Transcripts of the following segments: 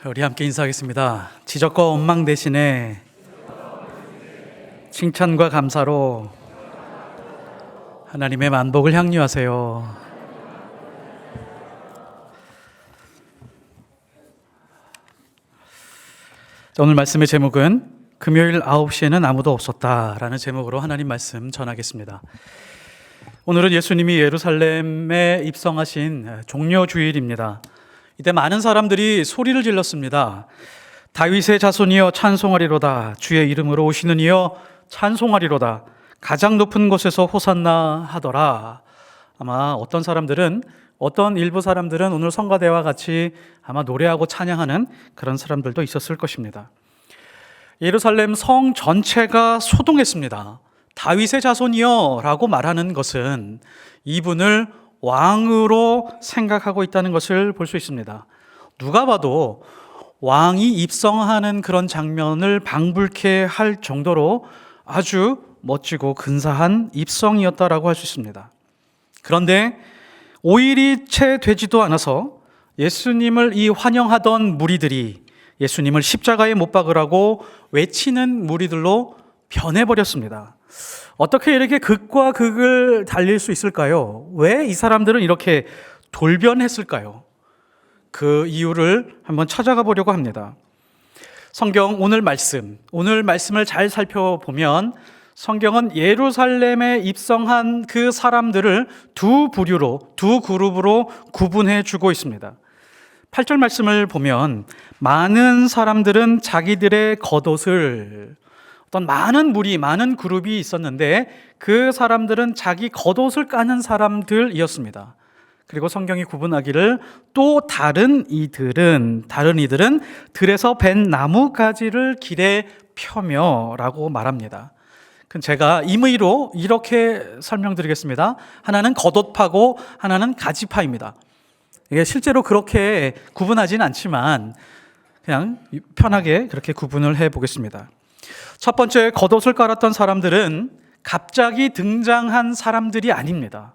자, 우리 함께 인사하겠습니다. 지적과 원망 대신에 칭찬과 감사로 하나님의 만복을 향유하세요. 자, 오늘 말씀의 제목은 금요일 9시에는 아무도 없었다라는 제목으로 하나님 말씀 전하겠습니다. 오늘은 예수님이 예루살렘에 입성하신 종려주일입니다. 이때 많은 사람들이 소리를 질렀습니다. 다윗의 자손이여 찬송하리로다. 주의 이름으로 오시는 이여 찬송하리로다. 가장 높은 곳에서 호산나 하더라. 아마 어떤 일부 사람들은 오늘 성가대와 같이 아마 노래하고 찬양하는 그런 사람들도 있었을 것입니다. 예루살렘 성 전체가 소동했습니다. 다윗의 자손이여 라고 말하는 것은 이분을 왕으로 생각하고 있다는 것을 볼 수 있습니다. 누가 봐도 왕이 입성하는 그런 장면을 방불케 할 정도로 아주 멋지고 근사한 입성이었다라고 할 수 있습니다. 그런데 5일이 채 되지도 않아서 예수님을 환영하던 무리들이 예수님을 십자가에 못 박으라고 외치는 무리들로 변해버렸습니다. 어떻게 이렇게 극과 극을 달릴 수 있을까요? 왜 이 사람들은 이렇게 돌변했을까요? 그 이유를 한번 찾아가 보려고 합니다. 성경 오늘 말씀을 잘 살펴보면 성경은 예루살렘에 입성한 그 사람들을 두 그룹으로 구분해 주고 있습니다. 8절 말씀을 보면 많은 사람들은 자기들의 겉옷을 어떤 많은 그룹이 있었는데 그 사람들은 자기 겉옷을 까는 사람들이었습니다. 그리고 성경이 구분하기를 또 다른 이들은 들에서 벤 나뭇가지를 길에 펴며라고 말합니다. 제가 임의로 이렇게 설명드리겠습니다. 하나는 겉옷파고 하나는 가지파입니다. 이게 실제로 그렇게 구분하지는 않지만 그냥 편하게 그렇게 구분을 해보겠습니다. 첫 번째, 겉옷을 깔았던 사람들은 갑자기 등장한 사람들이 아닙니다.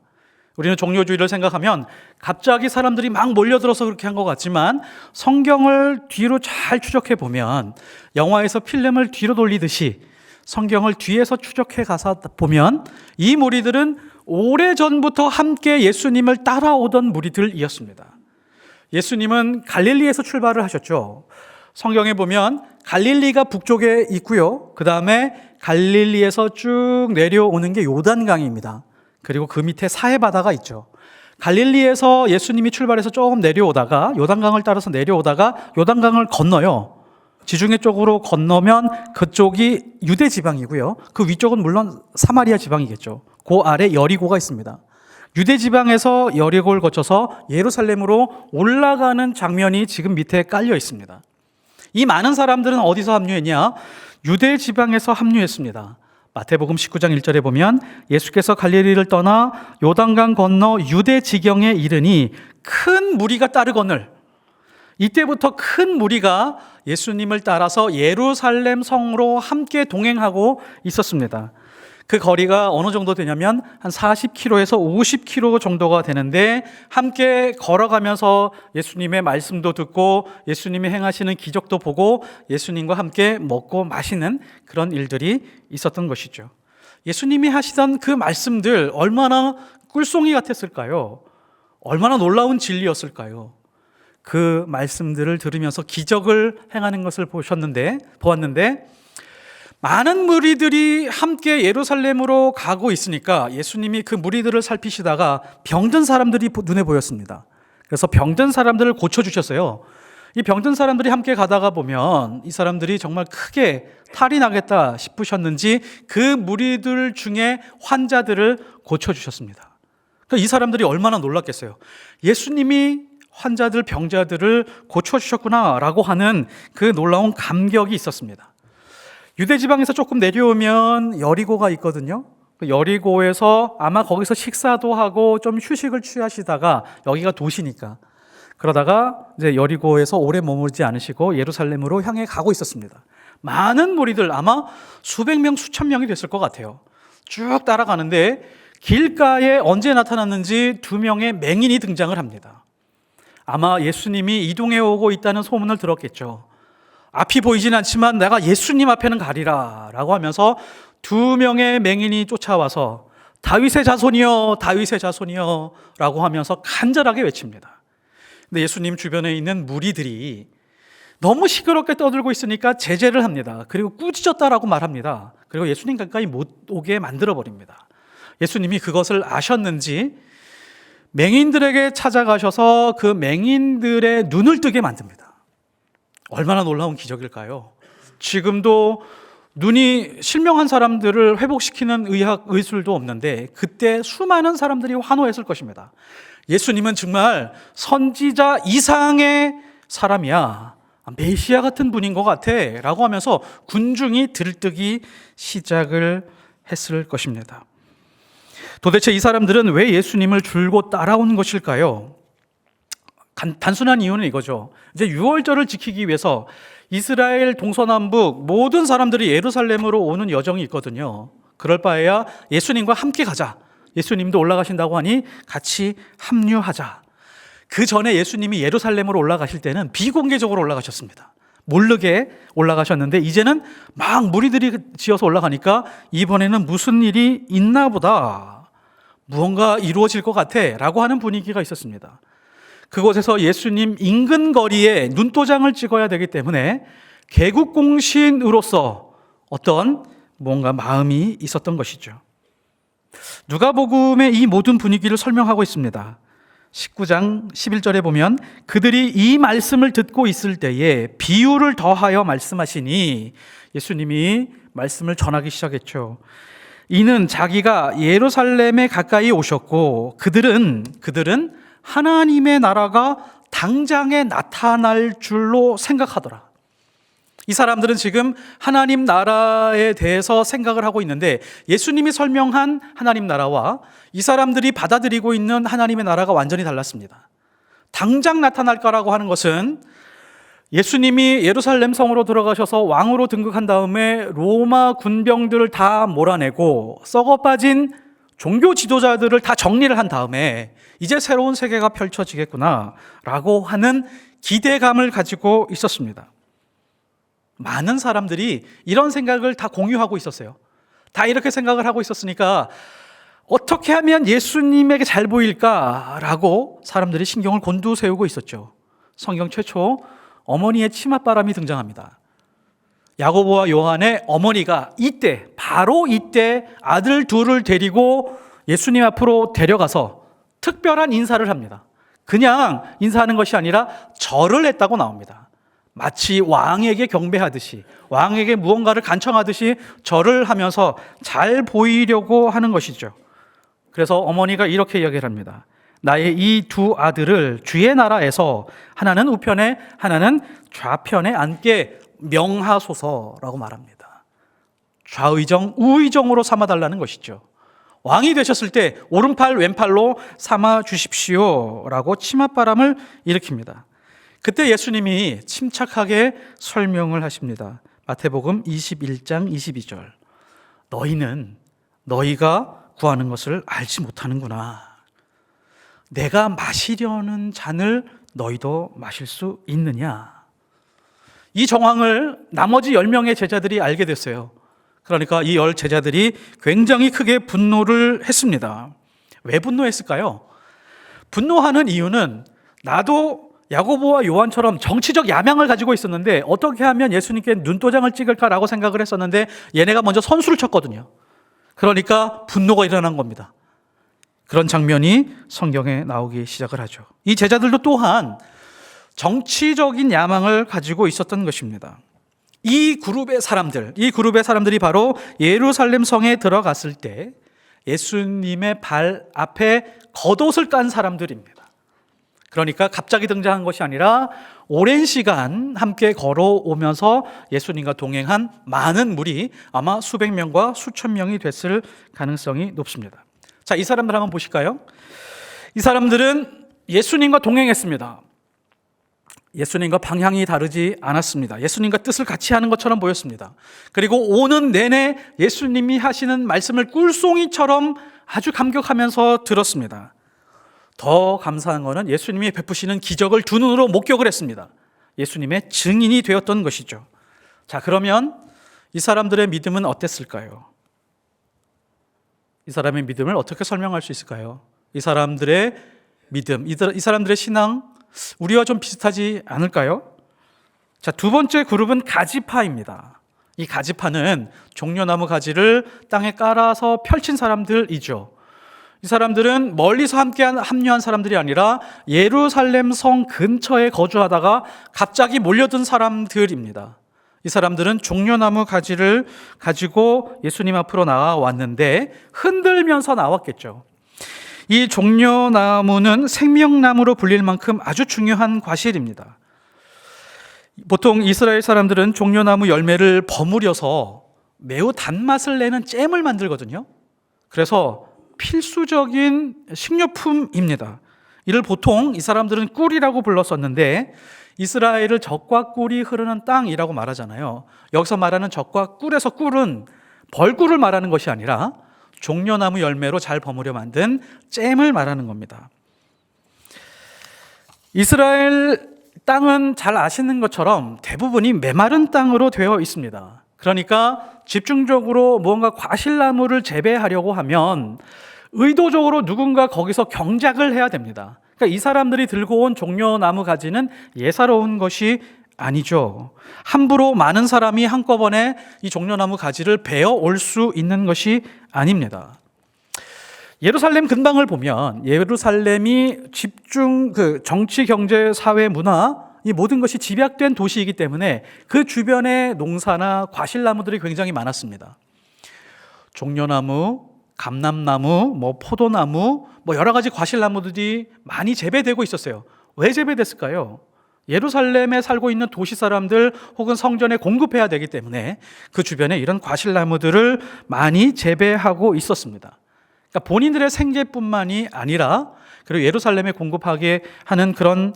우리는 종려주의를 생각하면 갑자기 사람들이 막 몰려들어서 그렇게 한 것 같지만 성경을 뒤로 잘 추적해 보면 영화에서 필름을 뒤로 돌리듯이 성경을 뒤에서 추적해 가서 보면 이 무리들은 오래전부터 함께 예수님을 따라오던 무리들이었습니다. 예수님은 갈릴리에서 출발을 하셨죠. 성경에 보면 갈릴리가 북쪽에 있고요. 그 다음에 갈릴리에서 쭉 내려오는 게 요단강입니다. 그리고 그 밑에 사해바다가 있죠. 갈릴리에서 예수님이 출발해서 조금 내려오다가 요단강을 따라서 내려오다가 요단강을 건너요. 지중해 쪽으로 건너면 그쪽이 유대 지방이고요. 그 위쪽은 물론 사마리아 지방이겠죠. 그 아래 여리고가 있습니다. 유대 지방에서 여리고를 거쳐서 예루살렘으로 올라가는 장면이 지금 밑에 깔려 있습니다. 이 많은 사람들은 어디서 합류했냐? 유대 지방에서 합류했습니다. 마태복음 19장 1절에 보면 예수께서 갈릴리를 떠나 요단강 건너 유대 지경에 이르니 큰 무리가 따르거늘, 이때부터 큰 무리가 예수님을 따라서 예루살렘 성으로 함께 동행하고 있었습니다. 그 거리가 어느 정도 되냐면 한 40km에서 50km 정도가 되는데 함께 걸어가면서 예수님의 말씀도 듣고 예수님이 행하시는 기적도 보고 예수님과 함께 먹고 마시는 그런 일들이 있었던 것이죠. 예수님이 하시던 그 말씀들 얼마나 꿀송이 같았을까요? 얼마나 놀라운 진리였을까요? 그 말씀들을 들으면서 기적을 행하는 것을 보았는데 많은 무리들이 함께 예루살렘으로 가고 있으니까 예수님이 그 무리들을 살피시다가 병든 사람들이 눈에 보였습니다. 그래서 병든 사람들을 고쳐주셨어요. 이 병든 사람들이 함께 가다가 보면 이 사람들이 정말 크게 탈이 나겠다 싶으셨는지 그 무리들 중에 환자들을 고쳐주셨습니다. 그러니까 이 사람들이 얼마나 놀랐겠어요. 예수님이 환자들, 병자들을 고쳐주셨구나라고 하는 그 놀라운 감격이 있었습니다. 유대 지방에서 조금 내려오면 여리고가 있거든요. 여리고에서 아마 거기서 식사도 하고 좀 휴식을 취하시다가, 여기가 도시니까 그러다가 이제 여리고에서 오래 머물지 않으시고 예루살렘으로 향해 가고 있었습니다. 많은 무리들, 아마 수백 명, 수천 명이 됐을 것 같아요. 쭉 따라가는데 길가에 언제 나타났는지 두 명의 맹인이 등장을 합니다. 아마 예수님이 이동해 오고 있다는 소문을 들었겠죠. 앞이 보이진 않지만 내가 예수님 앞에는 가리라 라고 하면서 2명의 맹인이 쫓아와서 다윗의 자손이여, 다윗의 자손이여 라고 하면서 간절하게 외칩니다. 근데 예수님 주변에 있는 무리들이 너무 시끄럽게 떠들고 있으니까 제재를 합니다. 그리고 꾸짖었다라고 말합니다. 그리고 예수님 가까이 못 오게 만들어 버립니다. 예수님이 그것을 아셨는지 맹인들에게 찾아가셔서 그 맹인들의 눈을 뜨게 만듭니다. 얼마나 놀라운 기적일까요? 지금도 눈이 실명한 사람들을 회복시키는 의학, 의술도 없는데 그때 수많은 사람들이 환호했을 것입니다. 예수님은 정말 선지자 이상의 사람이야. 메시아 같은 분인 것 같아 라고 하면서 군중이 들뜨기 시작을 했을 것입니다. 도대체 이 사람들은 왜 예수님을 줄곧 따라온 것일까요? 단순한 이유는 이거죠. 이제 유월절을 지키기 위해서 이스라엘 동서남북 모든 사람들이 예루살렘으로 오는 여정이 있거든요. 그럴 바에야 예수님과 함께 가자. 예수님도 올라가신다고 하니 같이 합류하자. 그 전에 예수님이 예루살렘으로 올라가실 때는 비공개적으로 올라가셨습니다. 모르게 올라가셨는데 이제는 막 무리들이 지어서 올라가니까 이번에는 무슨 일이 있나 보다. 무언가 이루어질 것 같아 라고 하는 분위기가 있었습니다. 그곳에서 예수님 인근 거리에 눈도장을 찍어야 되기 때문에 개국공신으로서 어떤 뭔가 마음이 있었던 것이죠. 누가복음의 이 모든 분위기를 설명하고 있습니다. 19장 11절에 보면 그들이 이 말씀을 듣고 있을 때에 비유를 더하여 말씀하시니 예수님이 말씀을 전하기 시작했죠. 이는 자기가 예루살렘에 가까이 오셨고 그들은 하나님의 나라가 당장에 나타날 줄로 생각하더라. 이 사람들은 지금 하나님 나라에 대해서 생각을 하고 있는데 예수님이 설명한 하나님 나라와 이 사람들이 받아들이고 있는 하나님의 나라가 완전히 달랐습니다. 당장 나타날 거라고 하는 것은 예수님이 예루살렘 성으로 들어가셔서 왕으로 등극한 다음에 로마 군병들을 다 몰아내고 썩어빠진 종교 지도자들을 다 정리를 한 다음에 이제 새로운 세계가 펼쳐지겠구나 라고 하는 기대감을 가지고 있었습니다. 많은 사람들이 이런 생각을 다 공유하고 있었어요. 다 이렇게 생각을 하고 있었으니까 어떻게 하면 예수님에게 잘 보일까라고 사람들이 신경을 곤두세우고 있었죠. 성경 최초 어머니의 치맛바람이 등장합니다. 야고보와 요한의 어머니가 바로 이때 아들 둘을 데리고 예수님 앞으로 데려가서 특별한 인사를 합니다. 그냥 인사하는 것이 아니라 절을 했다고 나옵니다. 마치 왕에게 경배하듯이, 왕에게 무언가를 간청하듯이 절을 하면서 잘 보이려고 하는 것이죠. 그래서 어머니가 이렇게 이야기를 합니다. 나의 이 두 아들을 주의 나라에서 하나는 우편에 하나는 좌편에 앉게 명하소서라고 말합니다. 좌의정, 우의정으로 삼아달라는 것이죠. 왕이 되셨을 때 오른팔 왼팔로 삼아 주십시오라고 치맛바람을 일으킵니다. 그때 예수님이 침착하게 설명을 하십니다. 마태복음 21장 22절. 너희는 너희가 구하는 것을 알지 못하는구나. 내가 마시려는 잔을 너희도 마실 수 있느냐. 이 정황을 나머지 10명의 제자들이 알게 됐어요. 그러니까 이 10 제자들이 굉장히 크게 분노를 했습니다. 왜 분노했을까요? 분노하는 이유는 나도 야고보와 요한처럼 정치적 야망을 가지고 있었는데 어떻게 하면 예수님께 눈도장을 찍을까라고 생각을 했었는데 얘네가 먼저 선수를 쳤거든요. 그러니까 분노가 일어난 겁니다. 그런 장면이 성경에 나오기 시작을 하죠. 이 제자들도 또한 정치적인 야망을 가지고 있었던 것입니다. 이 그룹의 사람들이 바로 예루살렘 성에 들어갔을 때 예수님의 발 앞에 겉옷을 깐 사람들입니다. 그러니까 갑자기 등장한 것이 아니라 오랜 시간 함께 걸어오면서 예수님과 동행한 많은 무리, 아마 수백 명과 수천 명이 됐을 가능성이 높습니다. 자, 이 사람들 한번 보실까요? 이 사람들은 예수님과 동행했습니다. 예수님과 방향이 다르지 않았습니다. 예수님과 뜻을 같이 하는 것처럼 보였습니다. 그리고 오는 내내 예수님이 하시는 말씀을 꿀송이처럼 아주 감격하면서 들었습니다. 더 감사한 것은 예수님이 베푸시는 기적을 두 눈으로 목격을 했습니다. 예수님의 증인이 되었던 것이죠. 자, 그러면 이 사람들의 믿음은 어땠을까요? 이 사람의 믿음을 어떻게 설명할 수 있을까요? 이 사람들의 믿음, 이 사람들의 신앙, 우리와 좀 비슷하지 않을까요? 자, 두 번째 그룹은 가지파입니다. 이 가지파는 종려나무 가지를 땅에 깔아서 펼친 사람들이죠. 이 사람들은 멀리서 합류한 사람들이 아니라 예루살렘 성 근처에 거주하다가 갑자기 몰려든 사람들입니다. 이 사람들은 종려나무 가지를 가지고 예수님 앞으로 나왔는데 흔들면서 나왔겠죠. 이 종려나무는 생명나무로 불릴 만큼 아주 중요한 과실입니다. 보통 이스라엘 사람들은 종려나무 열매를 버무려서 매우 단맛을 내는 잼을 만들거든요. 그래서 필수적인 식료품입니다. 이를 보통 이 사람들은 꿀이라고 불렀었는데 이스라엘을 젖과 꿀이 흐르는 땅이라고 말하잖아요. 여기서 말하는 젖과 꿀에서 꿀은 벌꿀을 말하는 것이 아니라 종려나무 열매로 잘 버무려 만든 잼을 말하는 겁니다. 이스라엘 땅은 잘 아시는 것처럼 대부분이 메마른 땅으로 되어 있습니다. 그러니까 집중적으로 무언가 과실나무를 재배하려고 하면 의도적으로 누군가 거기서 경작을 해야 됩니다. 그러니까 이 사람들이 들고 온 종려나무 가지는 예사로운 것이 아니죠. 함부로 많은 사람이 한꺼번에 이 종려나무 가지를 베어 올 수 있는 것이 아닙니다. 예루살렘 근방을 보면 예루살렘이 정치, 경제, 사회, 문화 이 모든 것이 집약된 도시이기 때문에 그 주변에 농사나 과실나무들이 굉장히 많았습니다. 종려나무, 감람나무, 포도나무, 여러 가지 과실나무들이 많이 재배되고 있었어요. 왜 재배됐을까요? 예루살렘에 살고 있는 도시 사람들 혹은 성전에 공급해야 되기 때문에 그 주변에 이런 과실나무들을 많이 재배하고 있었습니다. 그러니까 본인들의 생계뿐만이 아니라 그리고 예루살렘에 공급하게 하는 그런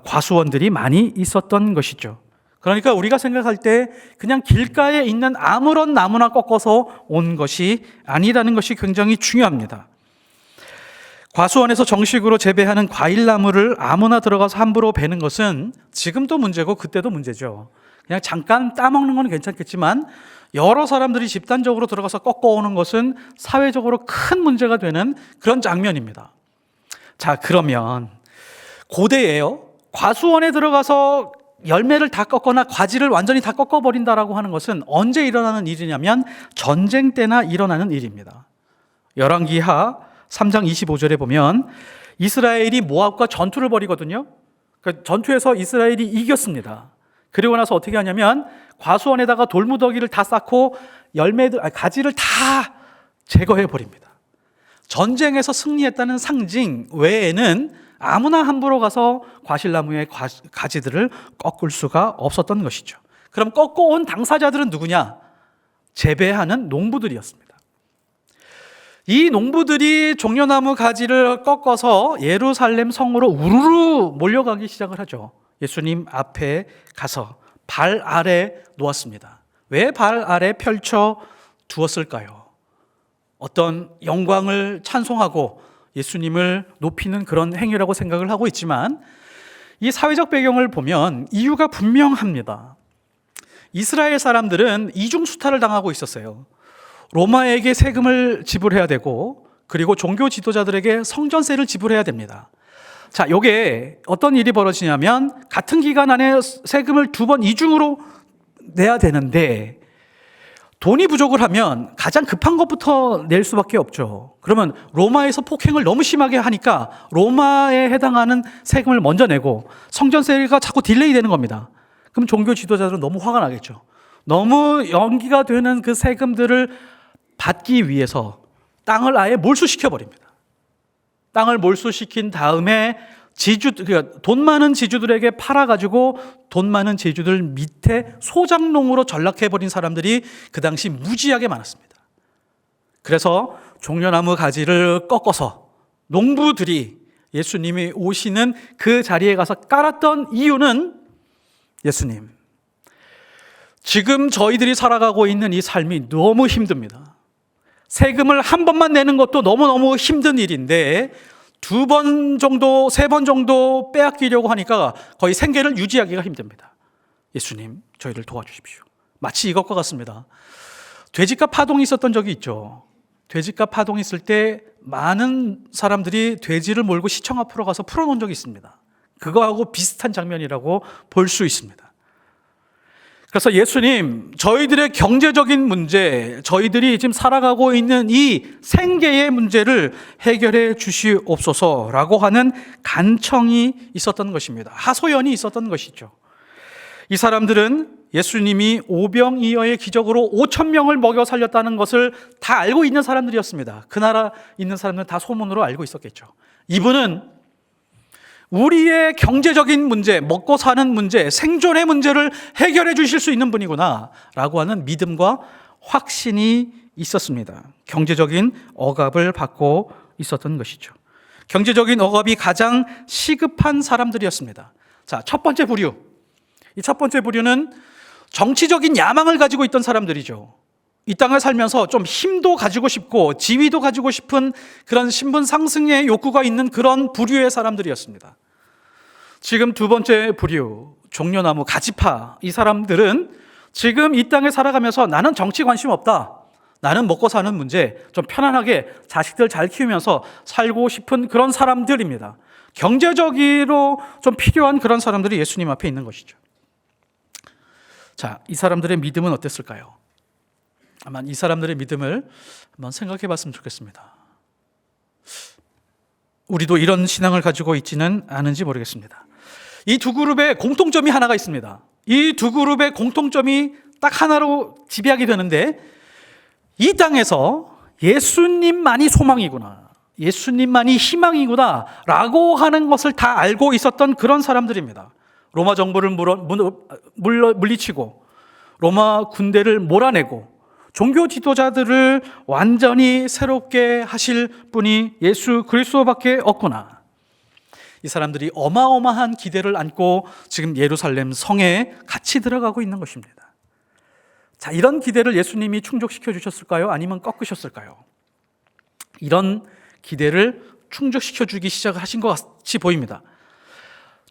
과수원들이 많이 있었던 것이죠. 그러니까 우리가 생각할 때 그냥 길가에 있는 아무런 나무나 꺾어서 온 것이 아니라는 것이 굉장히 중요합니다. 과수원에서 정식으로 재배하는 과일나무를 아무나 들어가서 함부로 베는 것은 지금도 문제고 그때도 문제죠. 그냥 잠깐 따먹는 건 괜찮겠지만 여러 사람들이 집단적으로 들어가서 꺾어오는 것은 사회적으로 큰 문제가 되는 그런 장면입니다. 자, 그러면 고대에요, 과수원에 들어가서 열매를 다 꺾거나 과지를 완전히 다 꺾어버린다라고 하는 것은 언제 일어나는 일이냐면 전쟁 때나 일어나는 일입니다. 열왕기하 3장 25절에 보면 이스라엘이 모압과 전투를 벌이거든요. 그 전투에서 이스라엘이 이겼습니다. 그리고 나서 어떻게 하냐면 과수원에다가 돌무더기를 다 쌓고 가지를 다 제거해 버립니다. 전쟁에서 승리했다는 상징 외에는 아무나 함부로 가서 과실나무의 가지들을 꺾을 수가 없었던 것이죠. 그럼 꺾어온 당사자들은 누구냐? 재배하는 농부들이었습니다. 이 농부들이 종려나무 가지를 꺾어서 예루살렘 성으로 우르르 몰려가기 시작을 하죠. 예수님 앞에 가서 발 아래 놓았습니다. 왜 발 아래 펼쳐 두었을까요? 어떤 영광을 찬송하고 예수님을 높이는 그런 행위라고 생각을 하고 있지만 이 사회적 배경을 보면 이유가 분명합니다. 이스라엘 사람들은 이중수탈을 당하고 있었어요. 로마에게 세금을 지불해야 되고 그리고 종교 지도자들에게 성전세를 지불해야 됩니다. 자, 요게 어떤 일이 벌어지냐면 같은 기간 안에 세금을 2번 이중으로 내야 되는데 돈이 부족을 하면 가장 급한 것부터 낼 수밖에 없죠. 그러면 로마에서 폭행을 너무 심하게 하니까 로마에 해당하는 세금을 먼저 내고 성전세가 자꾸 딜레이 되는 겁니다. 그럼 종교 지도자들은 너무 화가 나겠죠. 너무 연기가 되는 그 세금들을 받기 위해서 땅을 아예 몰수시켜버립니다. 땅을 몰수시킨 다음에 돈 많은 지주들에게 팔아가지고 돈 많은 지주들 밑에 소작농으로 전락해버린 사람들이 그 당시 무지하게 많았습니다. 그래서 종려나무 가지를 꺾어서 농부들이 예수님이 오시는 그 자리에 가서 깔았던 이유는 예수님, 지금 저희들이 살아가고 있는 이 삶이 너무 힘듭니다. 세금을 한 번만 내는 것도 너무너무 힘든 일인데 두 번 정도, 세 번 정도 빼앗기려고 하니까 거의 생계를 유지하기가 힘듭니다. 예수님, 저희를 도와주십시오. 마치 이것과 같습니다. 돼지값 파동이 있었던 적이 있죠. 돼지값 파동이 있을 때 많은 사람들이 돼지를 몰고 시청 앞으로 가서 풀어놓은 적이 있습니다. 그거하고 비슷한 장면이라고 볼 수 있습니다. 그래서 예수님, 저희들의 경제적인 문제, 저희들이 지금 살아가고 있는 이 생계의 문제를 해결해 주시옵소서라고 하는 간청이 있었던 것입니다. 하소연이 있었던 것이죠. 이 사람들은 예수님이 오병이어의 기적으로 5,000명을 먹여 살렸다는 것을 다 알고 있는 사람들이었습니다. 그 나라 있는 사람들은 다 소문으로 알고 있었겠죠. 이분은 우리의 경제적인 문제, 먹고 사는 문제, 생존의 문제를 해결해 주실 수 있는 분이구나 라고 하는 믿음과 확신이 있었습니다. 경제적인 억압을 받고 있었던 것이죠. 경제적인 억압이 가장 시급한 사람들이었습니다. 자, 첫 번째 부류. 이 첫 번째 부류는 정치적인 야망을 가지고 있던 사람들이죠. 이 땅을 살면서 좀 힘도 가지고 싶고 지위도 가지고 싶은 그런 신분 상승의 욕구가 있는 그런 부류의 사람들이었습니다. 지금 두 번째 부류, 종려나무, 가지파, 이 사람들은 지금 이 땅에 살아가면서 나는 정치 관심 없다. 나는 먹고 사는 문제, 좀 편안하게 자식들 잘 키우면서 살고 싶은 그런 사람들입니다. 경제적으로 좀 필요한 그런 사람들이 예수님 앞에 있는 것이죠. 자, 이 사람들의 믿음은 어땠을까요? 아마 이 사람들의 믿음을 한번 생각해 봤으면 좋겠습니다. 우리도 이런 신앙을 가지고 있지는 않은지 모르겠습니다. 이 두 그룹의 공통점이 하나가 있습니다. 이 두 그룹의 공통점이 딱 하나로 지배하게 되는데, 이 땅에서 예수님만이 소망이구나, 예수님만이 희망이구나 라고 하는 것을 다 알고 있었던 그런 사람들입니다. 로마 정부를 물리치고 로마 군대를 몰아내고 종교 지도자들을 완전히 새롭게 하실 분이 예수 그리스도밖에 없구나. 이 사람들이 어마어마한 기대를 안고 지금 예루살렘 성에 같이 들어가고 있는 것입니다. 자, 이런 기대를 예수님이 충족시켜 주셨을까요? 아니면 꺾으셨을까요? 이런 기대를 충족시켜 주기 시작하신 것 같이 보입니다.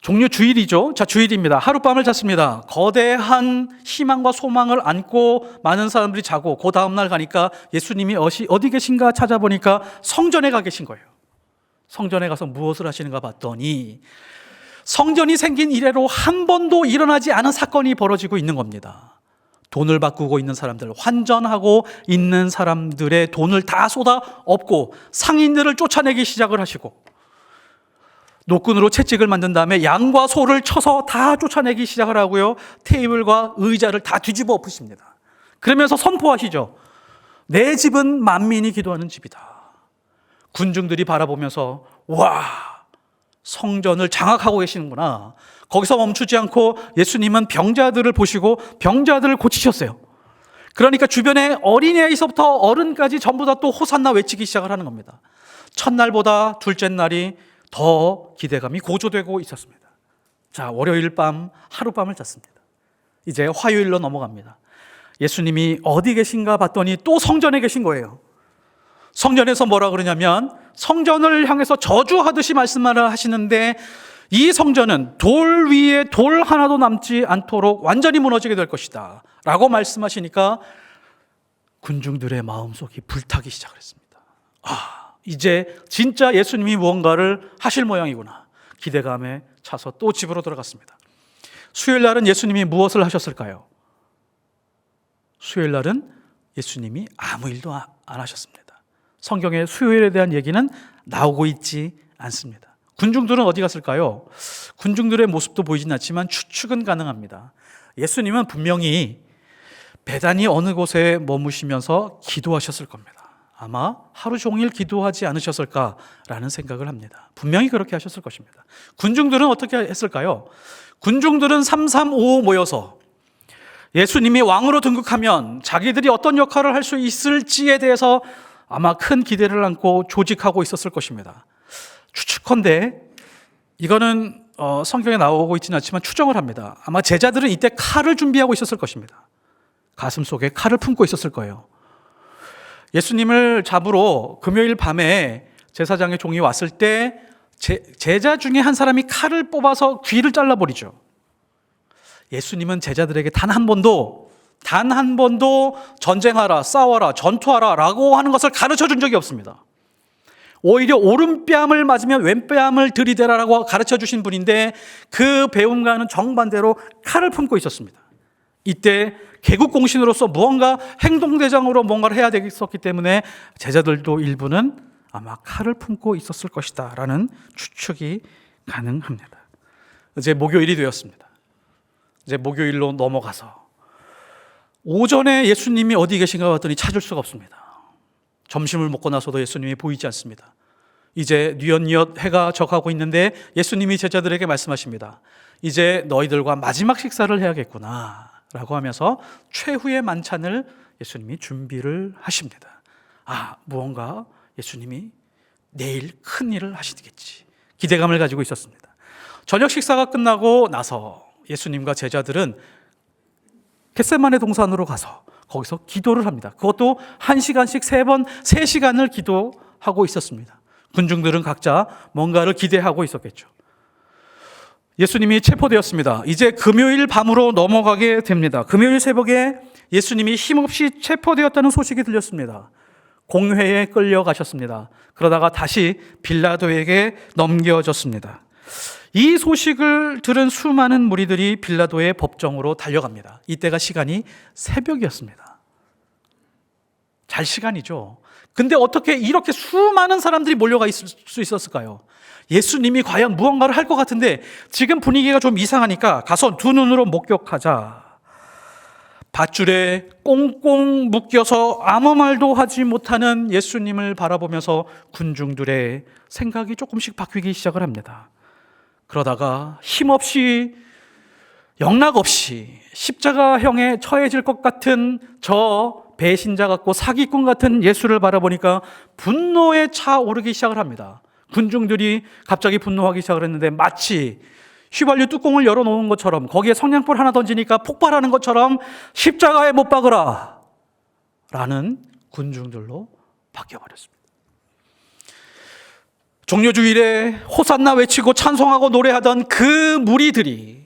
종려 주일이죠. 자, 주일입니다. 하룻밤을 잤습니다. 거대한 희망과 소망을 안고 많은 사람들이 자고, 그 다음날 가니까 예수님이 어디 계신가 찾아보니까 성전에 가 계신 거예요. 성전에 가서 무엇을 하시는가 봤더니 성전이 생긴 이래로 한 번도 일어나지 않은 사건이 벌어지고 있는 겁니다. 돈을 바꾸고 있는 사람들, 환전하고 있는 사람들의 돈을 다 쏟아 엎고 상인들을 쫓아내기 시작을 하시고, 노끈으로 채찍을 만든 다음에 양과 소를 쳐서 다 쫓아내기 시작을 하고요, 테이블과 의자를 다 뒤집어 엎으십니다. 그러면서 선포하시죠. 내 집은 만민이 기도하는 집이다. 군중들이 바라보면서 와, 성전을 장악하고 계시는구나. 거기서 멈추지 않고 예수님은 병자들을 보시고 병자들을 고치셨어요. 그러니까 주변에 어린애에서부터 어른까지 전부 다 또 호산나 외치기 시작을 하는 겁니다. 첫날보다 둘째 날이 더 기대감이 고조되고 있었습니다. 자, 월요일 밤 하룻밤을 잤습니다. 이제 화요일로 넘어갑니다. 예수님이 어디 계신가 봤더니 또 성전에 계신 거예요. 성전에서 뭐라 그러냐면 성전을 향해서 저주하듯이 말씀을 하시는데, 이 성전은 돌 위에 돌 하나도 남지 않도록 완전히 무너지게 될 것이다 라고 말씀하시니까 군중들의 마음속이 불타기 시작을 했습니다. 아, 이제 진짜 예수님이 무언가를 하실 모양이구나. 기대감에 차서 또 집으로 돌아갔습니다. 수요일 날은 예수님이 무엇을 하셨을까요? 수요일 날은 예수님이 아무 일도 안 하셨습니다. 성경에 수요일에 대한 얘기는 나오고 있지 않습니다. 군중들은 어디 갔을까요? 군중들의 모습도 보이진 않지만 추측은 가능합니다. 예수님은 분명히 베다니 어느 곳에 머무시면서 기도하셨을 겁니다. 아마 하루 종일 기도하지 않으셨을까라는 생각을 합니다. 분명히 그렇게 하셨을 것입니다. 군중들은 어떻게 했을까요? 군중들은 335 모여서 예수님이 왕으로 등극하면 자기들이 어떤 역할을 할 수 있을지에 대해서 아마 큰 기대를 안고 조직하고 있었을 것입니다. 추측컨대, 이거는 성경에 나오고 있지는 않지만 추정을 합니다. 아마 제자들은 이때 칼을 준비하고 있었을 것입니다. 가슴 속에 칼을 품고 있었을 거예요. 예수님을 잡으러 금요일 밤에 제사장의 종이 왔을 때 제자 중에 한 사람이 칼을 뽑아서 귀를 잘라버리죠. 예수님은 제자들에게 단 한 번도 전쟁하라, 싸워라, 전투하라 라고 하는 것을 가르쳐 준 적이 없습니다. 오히려 오른뺨을 맞으면 왼뺨을 들이대라라고 가르쳐 주신 분인데 그 배움과는 정반대로 칼을 품고 있었습니다. 이때 개국공신으로서 무언가 행동대장으로 뭔가를 해야 되겠었기 때문에 제자들도 일부는 아마 칼을 품고 있었을 것이다 라는 추측이 가능합니다. 이제 목요일이 되었습니다. 이제 목요일로 넘어가서 오전에 예수님이 어디 계신가 봤더니 찾을 수가 없습니다. 점심을 먹고 나서도 예수님이 보이지 않습니다. 이제 뉘엿뉘엿 해가 져가고 있는데 예수님이 제자들에게 말씀하십니다. 이제 너희들과 마지막 식사를 해야겠구나 라고 하면서 최후의 만찬을 예수님이 준비를 하십니다. 무언가 예수님이 내일 큰 일을 하시겠지 기대감을 가지고 있었습니다. 저녁 식사가 끝나고 나서 예수님과 제자들은 겟세마네 동산으로 가서 거기서 기도를 합니다. 그것도 1시간씩 3시간을 기도하고 있었습니다. 군중들은 각자 뭔가를 기대하고 있었겠죠. 예수님이 체포되었습니다. 이제 금요일 밤으로 넘어가게 됩니다. 금요일 새벽에 예수님이 힘없이 체포되었다는 소식이 들렸습니다. 공회에 끌려가셨습니다. 그러다가 다시 빌라도에게 넘겨졌습니다. 이 소식을 들은 수많은 무리들이 빌라도의 법정으로 달려갑니다. 이때가 시간이 새벽이었습니다. 잘 시간이죠. 근데 어떻게 이렇게 수많은 사람들이 몰려가 있을 수 있었을까요? 예수님이 과연 무언가를 할 것 같은데 지금 분위기가 좀 이상하니까 가서 두 눈으로 목격하자. 밧줄에 꽁꽁 묶여서 아무 말도 하지 못하는 예수님을 바라보면서 군중들의 생각이 조금씩 바뀌기 시작을 합니다. 그러다가 힘없이 영락없이 십자가형에 처해질 것 같은 저 배신자 같고 사기꾼 같은 예수를 바라보니까 분노에 차오르기 시작을 합니다. 군중들이 갑자기 분노하기 시작을 했는데 마치 휘발유 뚜껑을 열어놓은 것처럼 거기에 성냥불 하나 던지니까 폭발하는 것처럼 십자가에 못 박으라 라는 군중들로 바뀌어버렸습니다. 종료주일에 호산나 외치고 찬송하고 노래하던 그 무리들이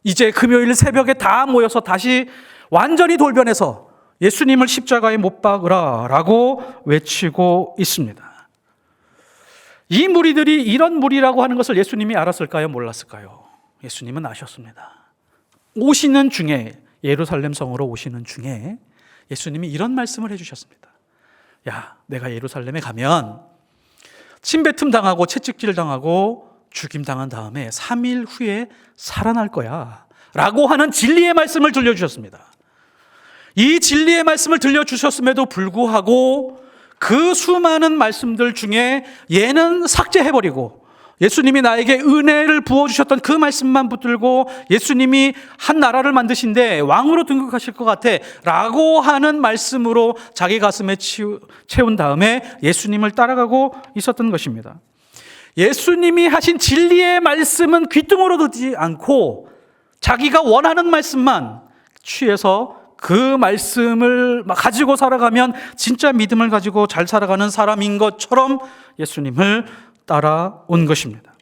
이제 금요일 새벽에 다 모여서 다시 완전히 돌변해서 예수님을 십자가에 못 박으라 라고 외치고 있습니다. 이 무리들이 이런 무리라고 하는 것을 예수님이 알았을까요? 몰랐을까요? 예수님은 아셨습니다. 오시는 중에, 예루살렘 성으로 오시는 중에 예수님이 이런 말씀을 해주셨습니다. 야, 내가 예루살렘에 가면 침뱉음 당하고 채찍질 당하고 죽임 당한 다음에 3일 후에 살아날 거야 라고 하는 진리의 말씀을 들려주셨습니다. 이 진리의 말씀을 들려주셨음에도 불구하고 그 수많은 말씀들 중에 얘는 삭제해버리고 예수님이 나에게 은혜를 부어주셨던 그 말씀만 붙들고 예수님이 한 나라를 만드신데 왕으로 등극하실 것 같아 라고 하는 말씀으로 자기 가슴에 채운 다음에 예수님을 따라가고 있었던 것입니다. 예수님이 하신 진리의 말씀은 귀등으로 듣지 않고 자기가 원하는 말씀만 취해서 그 말씀을 가지고 살아가면 진짜 믿음을 가지고 잘 살아가는 사람인 것처럼 예수님을 따라온 것입니다.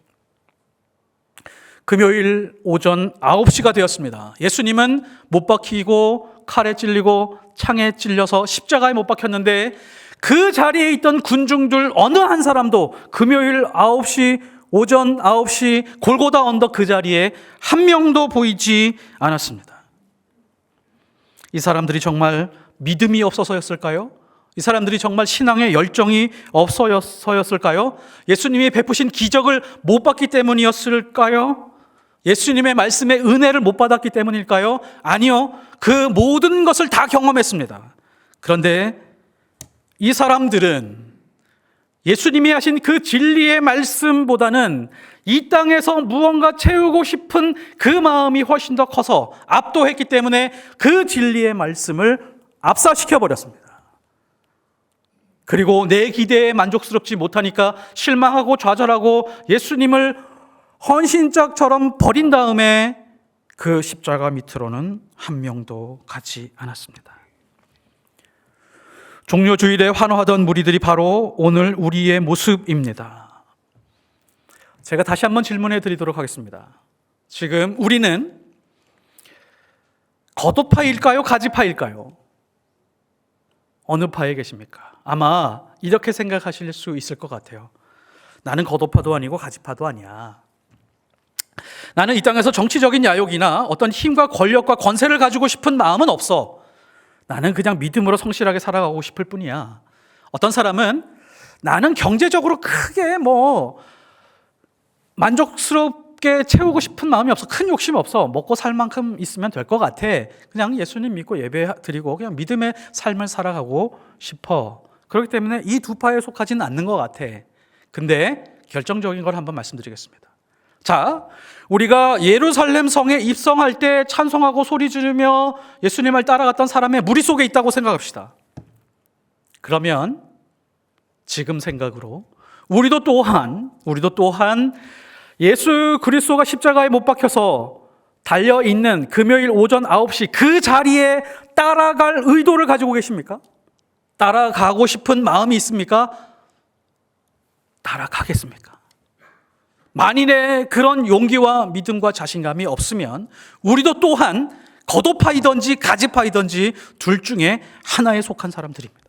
금요일 오전 9시가 되었습니다. 예수님은 못 박히고 칼에 찔리고 창에 찔려서 십자가에 못 박혔는데 그 자리에 있던 군중들 어느 한 사람도 금요일 9시, 오전 9시 골고다 언덕 그 자리에 한 명도 보이지 않았습니다. 이 사람들이 정말 믿음이 없어서였을까요? 이 사람들이 정말 신앙에 열정이 없어서였을까요? 예수님이 베푸신 기적을 못 봤기 때문이었을까요? 예수님의 말씀에 은혜를 못 받았기 때문일까요? 아니요. 그 모든 것을 다 경험했습니다. 그런데 이 사람들은 예수님이 하신 그 진리의 말씀보다는 이 땅에서 무언가 채우고 싶은 그 마음이 훨씬 더 커서 압도했기 때문에 그 진리의 말씀을 압사시켜버렸습니다. 그리고 내 기대에 만족스럽지 못하니까 실망하고 좌절하고 예수님을 헌신짝처럼 버린 다음에 그 십자가 밑으로는 한 명도 가지 않았습니다. 종료주일에 환호하던 무리들이 바로 오늘 우리의 모습입니다. 제가 다시 한번 질문해 드리도록 하겠습니다. 지금 우리는 겉옷파일까요? 가지파일까요? 어느 파에 계십니까? 아마 이렇게 생각하실 수 있을 것 같아요. 나는 겉옷파도 아니고 가지파도 아니야. 나는 이 땅에서 정치적인 야욕이나 어떤 힘과 권력과 권세를 가지고 싶은 마음은 없어. 나는 그냥 믿음으로 성실하게 살아가고 싶을 뿐이야. 어떤 사람은 나는 경제적으로 크게 만족스럽게 채우고 싶은 마음이 없어. 큰 욕심 없어. 먹고 살 만큼 있으면 될 것 같아. 그냥 예수님 믿고 예배 드리고 그냥 믿음의 삶을 살아가고 싶어. 그렇기 때문에 이 두 파에 속하지는 않는 것 같아. 근데 결정적인 걸 한번 말씀드리겠습니다. 자, 우리가 예루살렘 성에 입성할 때 찬송하고 소리 지르며 예수님을 따라갔던 사람의 무리 속에 있다고 생각합시다. 그러면 지금 생각으로 우리도 또한 예수 그리스도가 십자가에 못 박혀서 달려있는 금요일 오전 9시 그 자리에 따라갈 의도를 가지고 계십니까? 따라가고 싶은 마음이 있습니까? 따라가겠습니까? 만일에 그런 용기와 믿음과 자신감이 없으면 우리도 또한 겉옷파이든지 가지파이든지 둘 중에 하나에 속한 사람들입니다.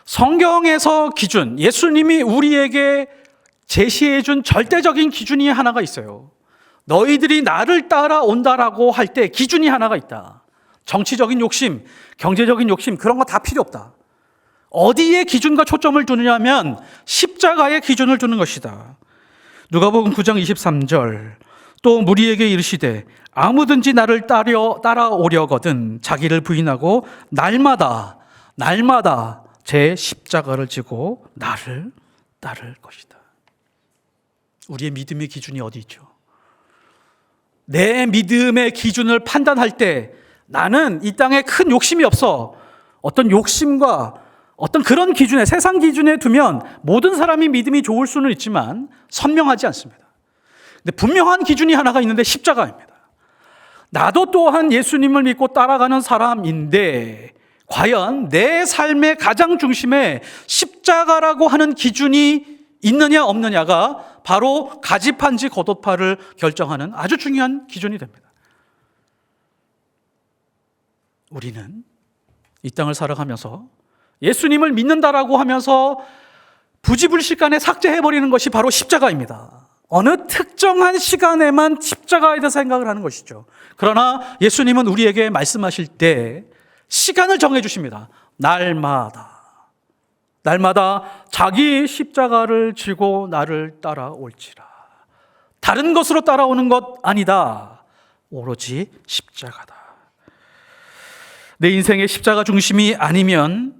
성경에서 기준, 예수님이 우리에게 제시해 준 절대적인 기준이 하나가 있어요. 너희들이 나를 따라온다라고 할 때 기준이 하나가 있다. 정치적인 욕심, 경제적인 욕심 그런 거 다 필요 없다. 어디에 기준과 초점을 두느냐면 십자가에 기준을 두는 것이다. 누가복음 9장 23절 또 무리에게 이르시되 아무든지 나를 따라오려거든 자기를 부인하고 날마다 제 십자가를 지고 나를 따를 것이다. 우리의 믿음의 기준이 어디 있죠? 내 믿음의 기준을 판단할 때 나는 이 땅에 큰 욕심이 없어. 어떤 욕심과 어떤 그런 기준에, 세상 기준에 두면 모든 사람이 믿음이 좋을 수는 있지만 선명하지 않습니다. 근데 분명한 기준이 하나가 있는데 십자가입니다. 나도 또한 예수님을 믿고 따라가는 사람인데 과연 내 삶의 가장 중심에 십자가라고 하는 기준이 있느냐 없느냐가 바로 가지파인지 겉옷파를 결정하는 아주 중요한 기준이 됩니다. 우리는 이 땅을 살아가면서 예수님을 믿는다라고 하면서 부지불식간에 삭제해버리는 것이 바로 십자가입니다. 어느 특정한 시간에만 십자가에 대해서 생각을 하는 것이죠. 그러나 예수님은 우리에게 말씀하실 때 시간을 정해주십니다. 날마다 자기 십자가를 지고 나를 따라올지라. 다른 것으로 따라오는 것 아니다. 오로지 십자가다. 내 인생의 십자가 중심이 아니면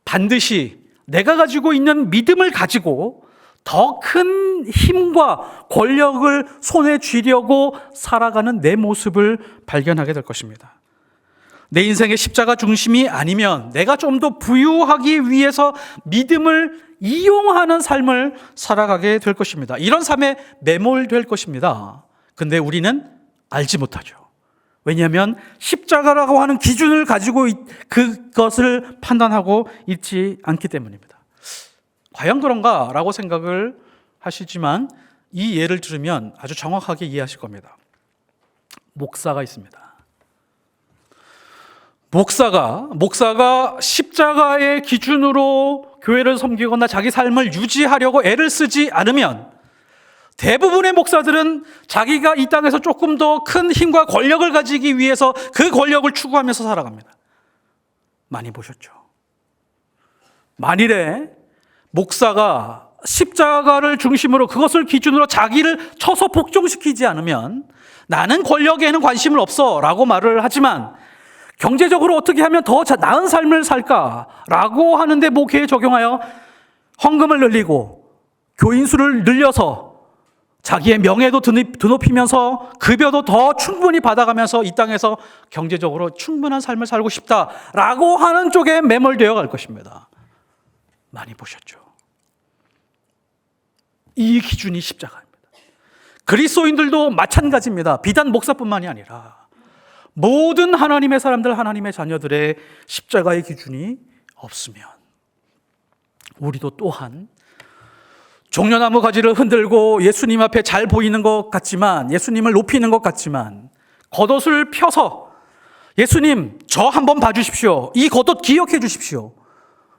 반드시 내가 가지고 있는 믿음을 가지고 더 큰 힘과 권력을 손에 쥐려고 살아가는 내 모습을 발견하게 될 것입니다. 내 인생의 십자가 중심이 아니면 내가 좀 더 부유하기 위해서 믿음을 이용하는 삶을 살아가게 될 것입니다. 이런 삶에 매몰될 것입니다. 근데 우리는 알지 못하죠. 왜냐하면 십자가라고 하는 기준을 가지고 그것을 판단하고 있지 않기 때문입니다. 과연 그런가라고 생각을 하시지만 이 예를 들으면 아주 정확하게 이해하실 겁니다. 목사가 있습니다. 목사가 십자가의 기준으로 교회를 섬기거나 자기 삶을 유지하려고 애를 쓰지 않으면 대부분의 목사들은 자기가 이 땅에서 조금 더 큰 힘과 권력을 가지기 위해서 그 권력을 추구하면서 살아갑니다. 많이 보셨죠? 만일에 목사가 십자가를 중심으로 그것을 기준으로 자기를 쳐서 복종시키지 않으면 나는 권력에는 관심을 없어 라고 말을 하지만 경제적으로 어떻게 하면 더 나은 삶을 살까라고 하는데 목회에 적용하여 헌금을 늘리고 교인 수를 늘려서 자기의 명예도 드높이면서 급여도 더 충분히 받아가면서 이 땅에서 경제적으로 충분한 삶을 살고 싶다라고 하는 쪽에 매몰되어 갈 것입니다. 많이 보셨죠? 이 기준이 십자가입니다. 그리스도인들도 마찬가지입니다. 비단 목사뿐만이 아니라 모든 하나님의 사람들, 하나님의 자녀들의 십자가의 기준이 없으면 우리도 또한 종려나무 가지를 흔들고 예수님 앞에 잘 보이는 것 같지만, 예수님을 높이는 것 같지만, 겉옷을 펴서 예수님 저 한번 봐주십시오, 이 겉옷 기억해 주십시오,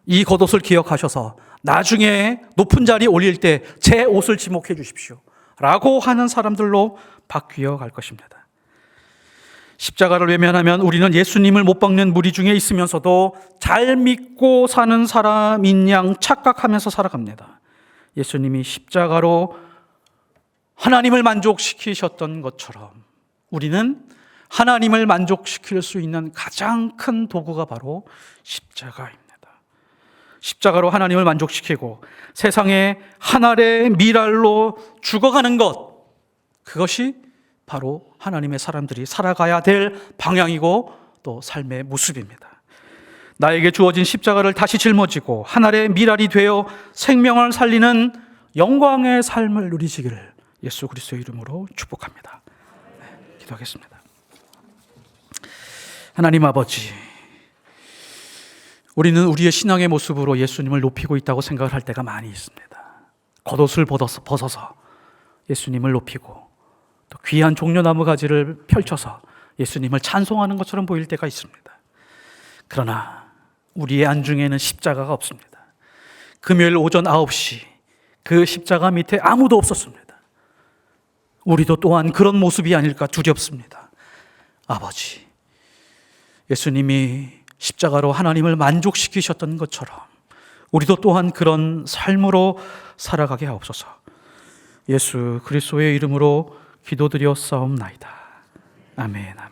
이 겉옷을 기억하셔서 나중에 높은 자리에 올릴 때 제 옷을 지목해 주십시오 라고 하는 사람들로 바뀌어 갈 것입니다. 십자가를 외면하면 우리는 예수님을 못 박는 무리 중에 있으면서도 잘 믿고 사는 사람인 양 착각하면서 살아갑니다. 예수님이 십자가로 하나님을 만족시키셨던 것처럼 우리는 하나님을 만족시킬 수 있는 가장 큰 도구가 바로 십자가입니다. 십자가로 하나님을 만족시키고 세상의 한 알의 밀알로 죽어가는 것, 그것이 바로 하나님의 사람들이 살아가야 될 방향이고 또 삶의 모습입니다. 나에게 주어진 십자가를 다시 짊어지고 한 알의 밀알이 되어 생명을 살리는 영광의 삶을 누리시기를 예수 그리스도의 이름으로 축복합니다. 네, 기도하겠습니다. 하나님 아버지, 우리는 우리의 신앙의 모습으로 예수님을 높이고 있다고 생각을 할 때가 많이 있습니다. 겉옷을 벗어서 예수님을 높이고 또 귀한 종려나무 가지를 펼쳐서 예수님을 찬송하는 것처럼 보일 때가 있습니다. 그러나 우리의 안중에는 십자가가 없습니다. 금요일 오전 9시 그 십자가 밑에 아무도 없었습니다. 우리도 또한 그런 모습이 아닐까 두렵습니다. 아버지, 예수님이 십자가로 하나님을 만족시키셨던 것처럼 우리도 또한 그런 삶으로 살아가게 하옵소서. 예수 그리스도의 이름으로 기도드렸사옵나이다. 아멘.